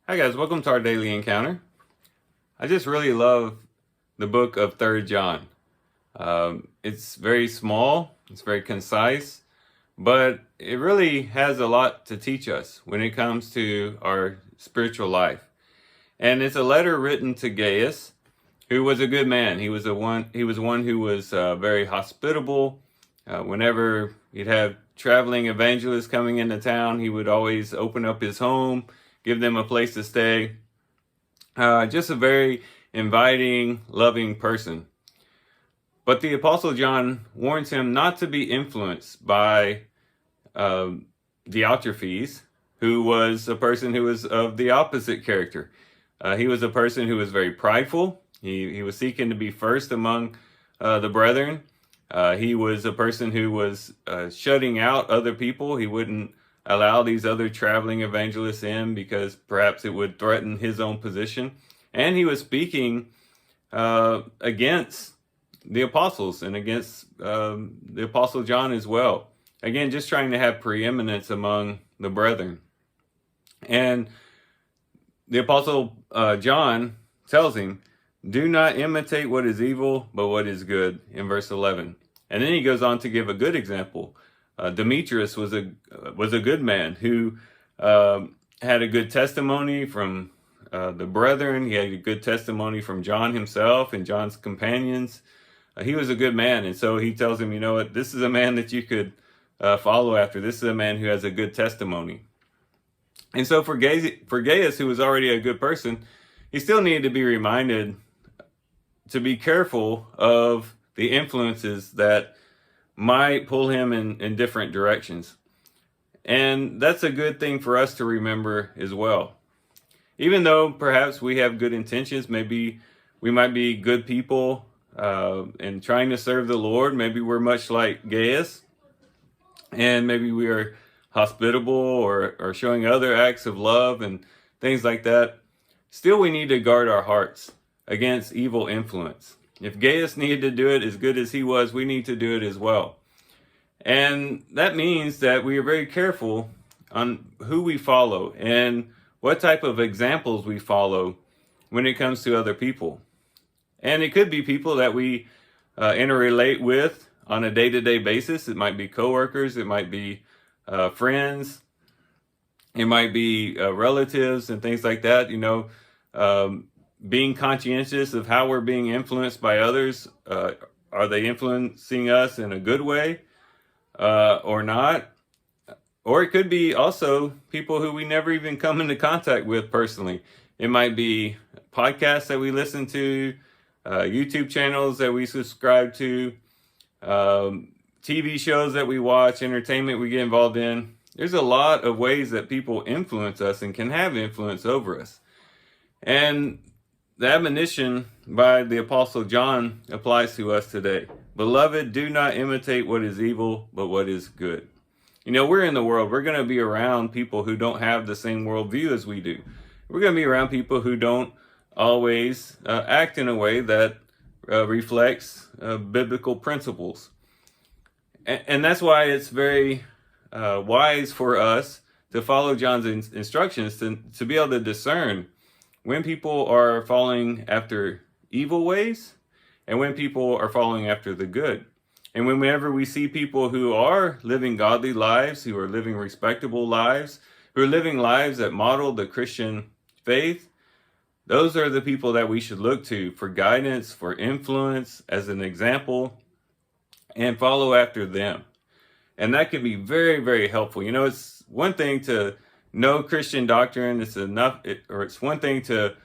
Hi guys, welcome to our daily encounter. I just really love the book of 3rd John. It's very small, it's very concise, but it really has a lot to teach us when it comes to our spiritual life. And it's a letter written to Gaius, who was a good man. He was one who was very hospitable. Whenever he'd have traveling evangelists coming into town, he would always open up his home, give them a place to stay. Just a very inviting, loving person. But the Apostle John warns him not to be influenced by Diotrephes, who was a person who was of the opposite character. He was a person who was very prideful. He was seeking to be first among the brethren. He was a person who was shutting out other people. He wouldn't allow these other traveling evangelists in because perhaps it would threaten his own position. And he was speaking against the apostles and against the Apostle John as well. Again, just trying to have preeminence among the brethren. And the Apostle John tells him, "Do not imitate what is evil, but what is good," in verse 11. And then he goes on to give a good example. Demetrius was a good man who had a good testimony from the brethren. He had a good testimony from John himself and John's companions. He was a good man, and so he tells him, you know what, this is a man that you could follow after. This is a man who has a good testimony. And so for Gaius, who was already a good person, he still needed to be reminded to be careful of the influences that might pull him in different directions. And that's a good thing for us to remember as well. Even though perhaps we have good intentions, maybe we might be good people and trying to serve the Lord. Maybe we're much like Gaius, and maybe we are hospitable or showing other acts of love and things like that. Still, we need to guard our hearts against evil influence. If Gaius needed to do it as good as he was, we need to do it as well. And that means that we are very careful on who we follow and what type of examples we follow when it comes to other people. And it could be people that we interrelate with on a day-to-day basis. It might be coworkers, it might be friends, it might be relatives and things like that. Being conscientious of how we're being influenced by others. Are they influencing us in a good way or not? Or it could be also people who we never even come into contact with personally. It might be podcasts that we listen to, YouTube channels that we subscribe to, TV shows that we watch, entertainment we get involved in. There's a lot of ways that people influence us and can have influence over us. And the admonition by the Apostle John applies to us today. Beloved, do not imitate what is evil, but what is good. We're in the world. We're going to be around people who don't have the same worldview as we do. We're going to be around people who don't always act in a way that reflects biblical principles. And that's why it's very wise for us to follow John's instructions to be able to discern when people are following after evil ways and when people are following after the good. And whenever we see people who are living godly lives, who are living respectable lives, who are living lives that model the Christian faith, those are the people that we should look to for guidance, for influence, as an example, and follow after them. And that can be very, very helpful. It's one thing to know Christian doctrine. It's one thing to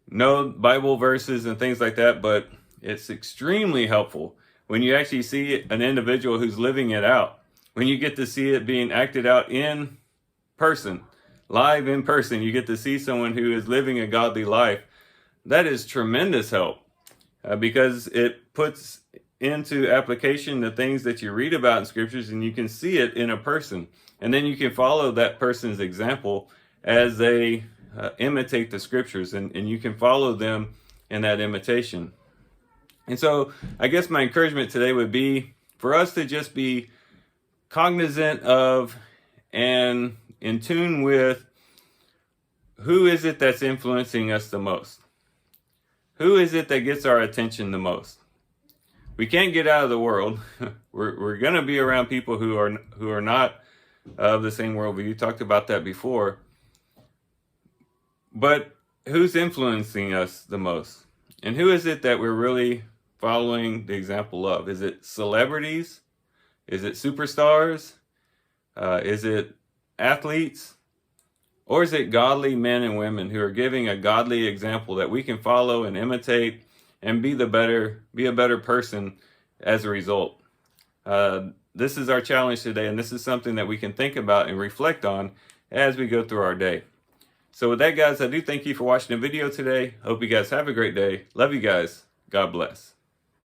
know Bible verses and things like that, but it's extremely helpful when you actually see an individual who's living it out, when you get to see it being acted out in person, live in person. You get to see someone who is living a godly life. That is tremendous help because it puts into application the things that you read about in scriptures, and you can see it in a person. And then you can follow that person's example as they imitate the scriptures, and you can follow them in that imitation. And so I guess my encouragement today would be for us to just be cognizant of and in tune with who is it that's influencing us the most? Who is it that gets our attention the most? We can't get out of the world. We're going to be around people who are not of the same worldview. You talked about that before. But who's influencing us the most? And who is it that we're really following the example of? Is it celebrities? Is it superstars? Is it athletes? Or is it godly men and women who are giving a godly example that we can follow and imitate and be a better person as a result? This is our challenge today, and this is something that we can think about and reflect on as we go through our day. So with that, guys, I do thank you for watching the video today. Hope you guys have a great day. Love you guys. God bless.